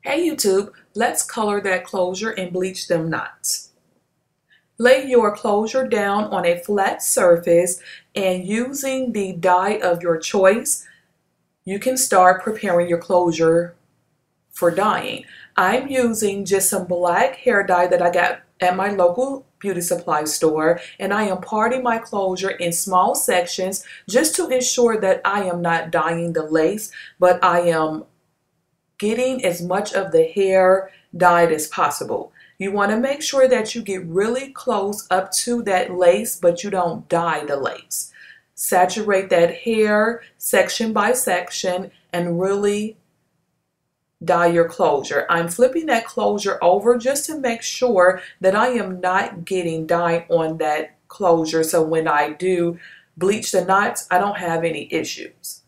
Hey YouTube, let's color that closure and bleach them knots. Lay your closure down on a flat surface and using the dye of your choice, you can start preparing your closure for dyeing. I'm using just some black hair dye that I got at my local beauty supply store, and I am parting my closure in small sections just to ensure that I am not dyeing the lace, but I am getting as much of the hair dyed as possible. You want to make sure that you get really close up to that lace, but you don't dye the lace. Saturate that hair section by section and really dye your closure. I'm flipping that closure over just to make sure that I am not getting dye on that closure, so when I do bleach the knots, I don't have any issues.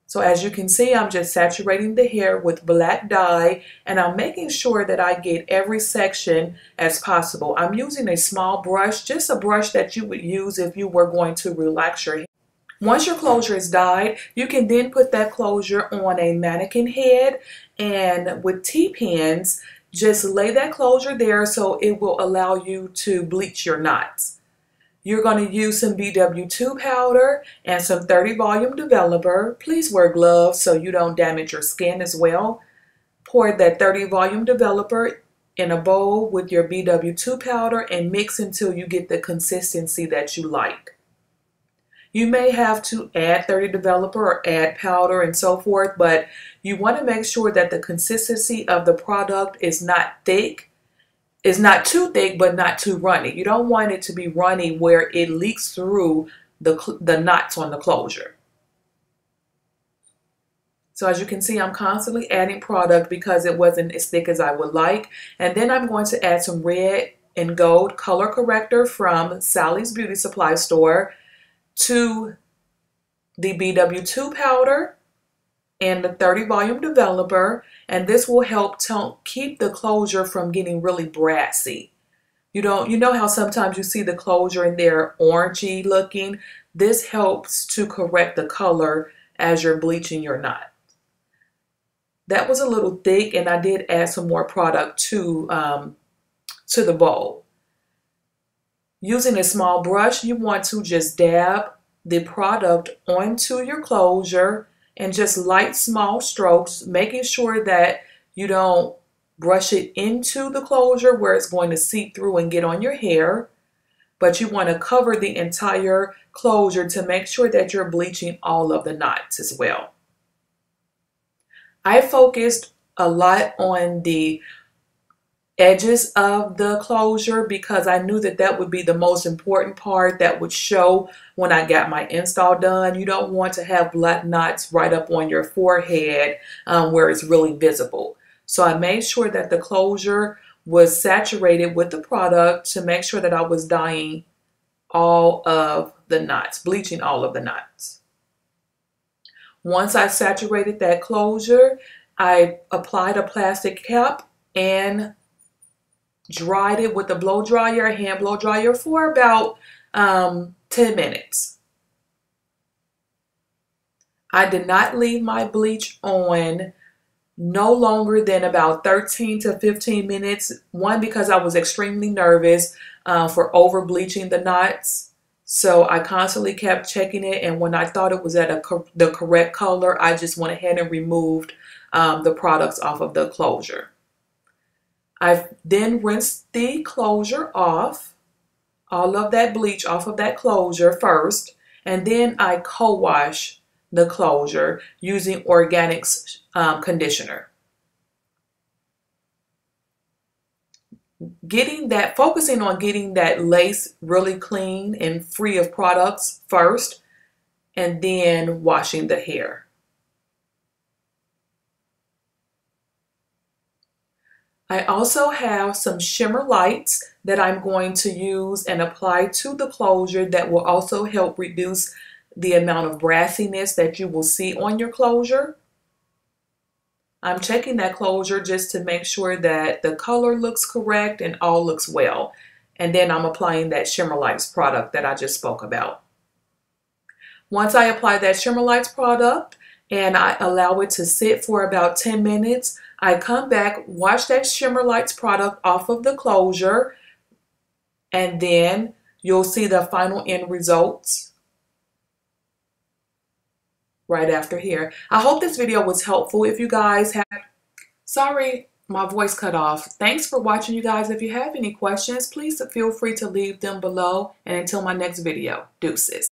So as you can see, I'm just saturating the hair with black dye, and I'm making sure that I get every section as possible. I'm using a small brush, just a brush that you would use if you were going to relax your hair. Once your closure is dyed, you can then put that closure on a mannequin head, and with T-pins, just lay that closure there so it will allow you to bleach your knots. You're going to use some BW2 powder and some 30 volume developer. Please wear gloves so you don't damage your skin as well. Pour that 30 volume developer in a bowl with your BW2 powder and mix until you get the consistency that you like. You may have to add 30 developer or add powder and so forth, but you want to make sure that the consistency of the product is not thick. It's not too thick, but not too runny. You don't want it to be runny where it leaks through the knots on the closure. So as you can see, I'm constantly adding product because it wasn't as thick as I would like. And then I'm going to add some red and gold color corrector from Sally's Beauty Supply Store to the BW2 powder and the 30 volume developer, and this will help to keep the closure from getting really brassy. You know how sometimes you see the closure and they're orangey looking? This helps to correct the color as you're bleaching your knot. That was a little thick, and I did add some more product to the bowl. Using a small brush, you want to just dab the product onto your closure and just light small strokes, making sure that you don't brush it into the closure where it's going to seep through and get on your hair, but you want to cover the entire closure to make sure that you're bleaching all of the knots as well. I focused a lot on the edges of the closure because I knew that that would be the most important part that would show when I got my install done. You don't want to have black knots right up on your forehead where it's really visible. So I made sure that the closure was saturated with the product to make sure that I was dyeing all of the knots, bleaching all of the knots. Once I saturated that closure, I applied a plastic cap and dried it with a blow dryer, a hand blow dryer, for about 10 minutes. I did not leave my bleach on no longer than about 13 to 15 minutes. One, because I was extremely nervous for over bleaching the knots. So I constantly kept checking it, and when I thought it was at the correct color, I just went ahead and removed the products off of the closure. I've then rinsed the closure off, all of that bleach off of that closure first, and then I co-wash the closure using Organics conditioner. Focusing on getting that lace really clean and free of products first, and then washing the hair. I also have some shimmer lights that I'm going to use and apply to the closure that will also help reduce the amount of brassiness that you will see on your closure. I'm checking that closure just to make sure that the color looks correct and all looks well. And then I'm applying that Shimmer Lights product that I just spoke about. Once I apply that Shimmer Lights product and I allow it to sit for about 10 minutes. I come back, wash that Shimmer Lights product off of the closure, and then you'll see the final end results right after here. I hope this video was helpful. If you guys have, sorry, my voice cut off. Thanks for watching, you guys. If you have any questions, please feel free to leave them below. And until my next video, deuces.